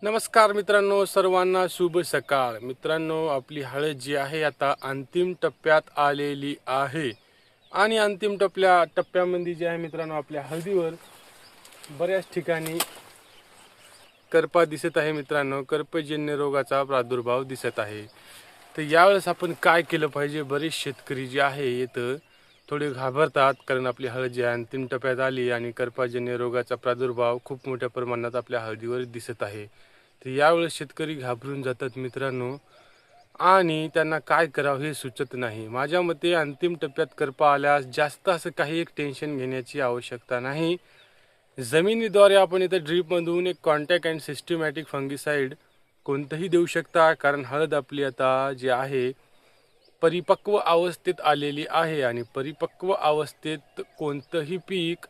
नमस्कार मित्रांनो, सर्वांना शुभ सकाळ। मित्रांनो, आपली हळद जी आहे आता अंतिम टप्प्यात आलेली आहे आणि अंतिम टप्प्यामध्ये जे आहे मित्रांनो, आपल्या हळदीवर बऱ्याच ठिकाणी करपा दिसत आहे। मित्रांनो, करपजन्य रोगाचा प्रादुर्भाव दिसत आहे। तर यावेळेस आपण काय केलं पाहिजे? बरेच शेतकरी जे आहे इथं थोडे घाबरतात, कारण आपली हळद जी आहे अंतिम टप्प्यात आली आणि करपाजन्य रोगाचा प्रादुर्भाव खूप मोठ्या प्रमाणात आपल्या हळदीवर दिसत आहे। तर यावेळेस शेतकरी घाबरून जातात मित्रांनो, आणि त्यांना काय करावं हे सुचत नाही। माझ्या मते अंतिम टप्प्यात करपा आल्यास जास्त असं काही एक टेन्शन घेण्याची आवश्यकता नाही। जमिनीद्वारे आपण इथे ड्रीपमधून एक कॉन्टॅक्ट अँड सिस्टमॅटिक फंगिसाइड कोणतंही देऊ शकता, कारण हळद आपली आता जी आहे परिपक्व अवस्थेत आलेली आहे आणि परिपक्व अवस्थेत कोणतंही पीक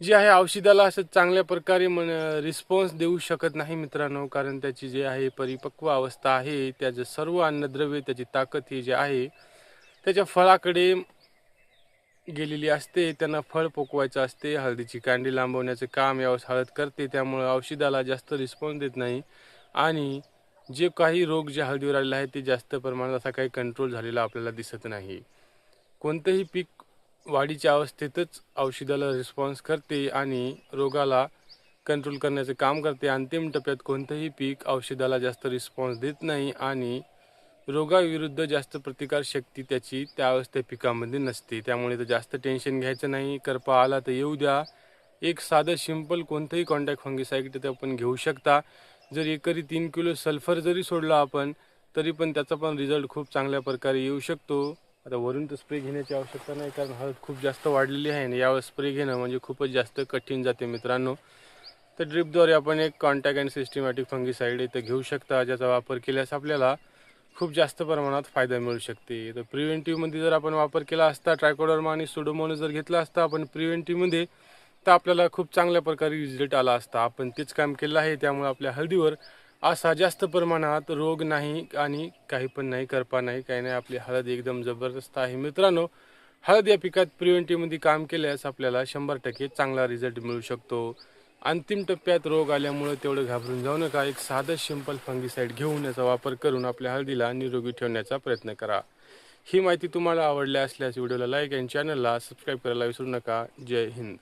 जे आहे औषधाला असं चांगल्या प्रकारे रिस्पॉन्स देऊ शकत नाही मित्रांनो, कारण त्याची जी आहे परिपक्व अवस्था आहे, त्याचं सर्व अन्नद्रव्य, त्याची ताकद ही जी आहे त्याच्या फळाकडे गेलेली असते। त्यांना फळ पोकवायचं असते। हळदीची कांडी लांबवण्याचं काम यावेळेस हळद करते, त्यामुळे औषधाला जास्त रिस्पॉन्स देत नाही आणि जे काही रोग जे हळदीवर आलेले आहेत ते जास्त प्रमाणात असा काही कंट्रोल झालेला आपल्याला दिसत नाही। कोणतंही पीक वाढीच्या अवस्थेतच औषधाला रिस्पॉन्स करते आणि रोगाला कंट्रोल करण्याचं काम करते। अंतिम टप्प्यात कोणतंही पीक औषधाला जास्त रिस्पॉन्स देत नाही आणि रोगाविरुद्ध जास्त प्रतिकारशक्ती त्याची त्या अवस्थे पिकामध्ये नसते। त्यामुळे तर जास्त टेन्शन घ्यायचं नाही। करपा आला तर येऊ द्या। एक साधं सिंपल कोणतंही कॉन्टॅक्ट फंगिसाइड ते आपण घेऊ शकता। जर एकरी 3 किलो सल्फर जरी सोडला आपण, तरी पण त्याचा पण रिझल्ट खूप चांगल्या प्रकारे येऊ शकतो। आता वरून तर स्प्रे घेण्याची आवश्यकता नाही, कारण हळद खूप जास्त वाढलेली आहे आणि यावेळेस स्प्रे घेणं म्हणजे खूपच जास्त कठीण जाते मित्रांनो। तर ड्रिपद्वारे आपण एक कॉन्टॅक्ट अँड सिस्टमॅटिक फंगिसाइड इथं घेऊ शकता, ज्याचा वापर केल्यास आपल्याला खूप जास्त प्रमाणात फायदा मिळू शकते। तर प्रिव्हेंटिव्हमध्ये जर आपण वापर केला असता, ट्रायकोडर्मा आणि सुडोमोनास जर घेतला असता आपण प्रिव्हेंटिव्हमध्ये, तर आपल्याला खूप चांगल्या प्रकारे रिझल्ट आला असता। आपण तेच काम केलं आहे, त्यामुळे आपल्या हळदीवर असा जास्त प्रमाणात रोग नाही आणि काही पण नाही, करपा नाही, काही नाही। आपली हळद एकदम जबरदस्त आहे मित्रांनो। हळद या पिकात प्रिव्हेंटिव्हमध्ये काम केल्यास आपल्याला 100% चांगला रिझल्ट मिळू शकतो। अंतिम टप्प्यात रोग आल्यामुळे तेवढं घाबरून जाऊ नका। एक साधं सिंपल फंगिसाइड घेऊन याचा वापर करून आपल्या हळदीला निरोगी ठेवण्याचा प्रयत्न करा। ही माहिती तुम्हाला आवडली असल्यास व्हिडिओला लाईक आणि चॅनलला सबस्क्राईब करायला विसरू नका। जय हिंद।